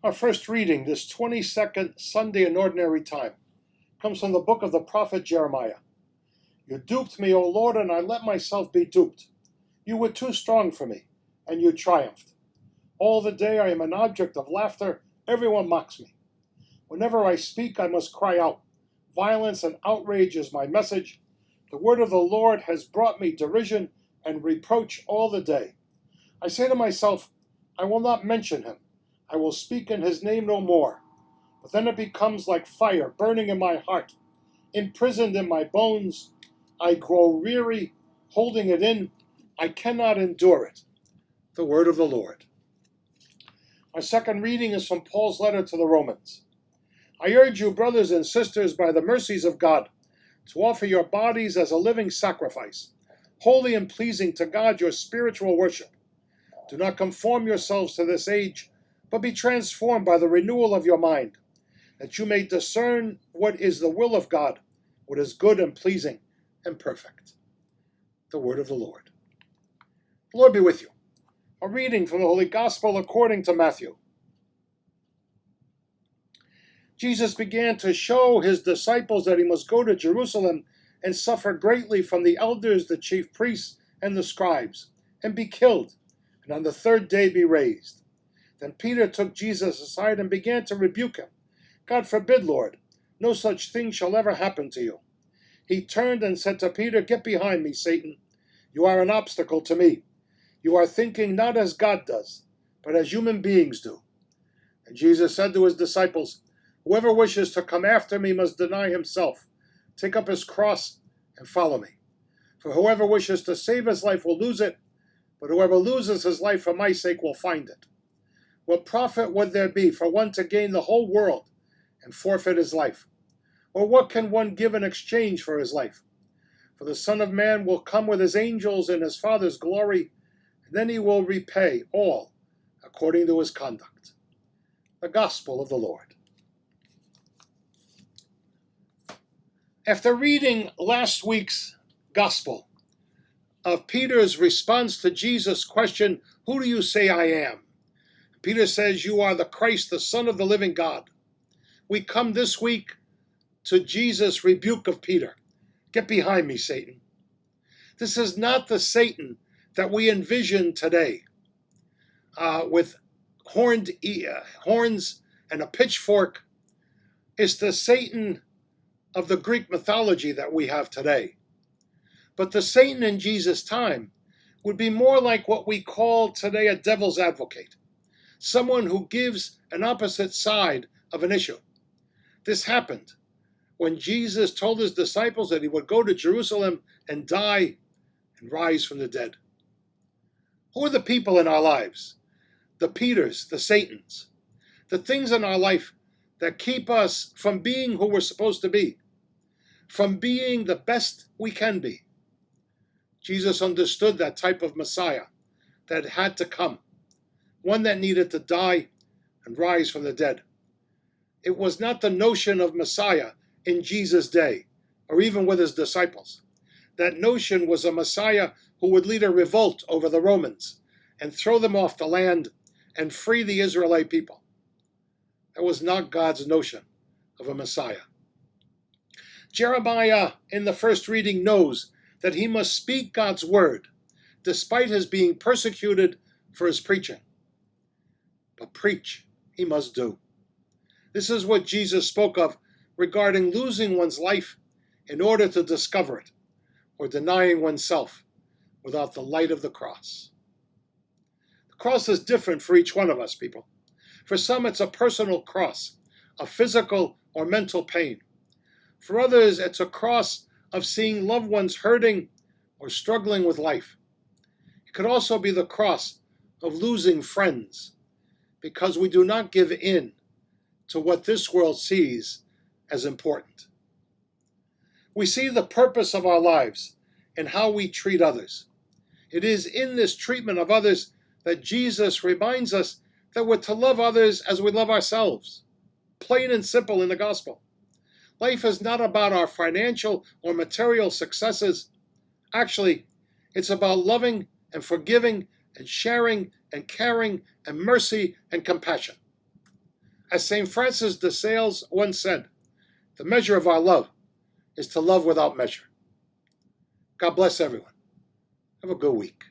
Our first reading, this 22nd Sunday in Ordinary Time, comes from the book of the prophet Jeremiah. You duped me, O Lord, and I let myself be duped. You were too strong for me, and you triumphed. All the day I am an object of laughter. Everyone mocks me. Whenever I speak, I must cry out. Violence and outrage is my message. The word of the Lord has brought me derision and reproach all the day. I say to myself, I will not mention him. I will speak in his name no more. But then it becomes like fire burning in my heart, imprisoned in my bones. I grow weary, holding it in. I cannot endure it. The word of the Lord. Our second reading is from Paul's letter to the Romans. I urge you, brothers and sisters, by the mercies of God, to offer your bodies as a living sacrifice, holy and pleasing to God, your spiritual worship. Do not conform yourselves to this age, but be transformed by the renewal of your mind, that you may discern what is the will of God, what is good and pleasing and perfect. The word of the Lord. The Lord be with you. A reading from the Holy Gospel according to Matthew. Jesus began to show his disciples that he must go to Jerusalem and suffer greatly from the elders, the chief priests, and the scribes, and be killed, and on the third day be raised. Then Peter took Jesus aside and began to rebuke him. God forbid, Lord, no such thing shall ever happen to you. He turned and said to Peter, Get behind me, Satan. You are an obstacle to me. You are thinking not as God does, but as human beings do. And Jesus said to his disciples, Whoever wishes to come after me must deny himself, take up his cross, and follow me. For whoever wishes to save his life will lose it, but whoever loses his life for my sake will find it. What profit would there be for one to gain the whole world and forfeit his life? Or what can one give in exchange for his life? For the Son of Man will come with his angels in his Father's glory, and then he will repay all according to his conduct. The Gospel of the Lord. After reading last week's Gospel of Peter's response to Jesus' question, Who do you say I am? Peter says, You are the Christ, the Son of the living God. We come this week to Jesus' rebuke of Peter. Get behind me, Satan. This is not the Satan that we envision today, with horns and a pitchfork. It's the Satan of the Greek mythology that we have today. But the Satan in Jesus' time would be more like what we call today a devil's advocate, someone who gives an opposite side of an issue. This happened when Jesus told his disciples that he would go to Jerusalem and die and rise from the dead. Who are the people in our lives? The Peters, the Satans, the things in our life that keep us from being who we're supposed to be, from being the best we can be. Jesus understood that type of Messiah that had to come, one that needed to die and rise from the dead. It was not the notion of Messiah in Jesus' day, or even with his disciples. That notion was a Messiah who would lead a revolt over the Romans and throw them off the land and free the Israelite people. That was not God's notion of a Messiah. Jeremiah, in the first reading, knows that he must speak God's word, despite his being persecuted for his preaching. But preach he must do. This is what Jesus spoke of regarding losing one's life in order to discover it, or denying oneself without the light of the cross. The cross is different for each one of us, people. For some, it's a personal cross, a physical or mental pain. For others, it's a cross of seeing loved ones hurting or struggling with life. It could also be the cross of losing friends because we do not give in to what this world sees as important. We see the purpose of our lives in how we treat others. It is in this treatment of others that Jesus reminds us that we're to love others as we love ourselves. Plain and simple in the gospel. Life is not about our financial or material successes. Actually, it's about loving and forgiving and sharing and caring and mercy and compassion. As St. Francis de Sales once said, the measure of our love is to love without measure. God bless everyone. Have a good week.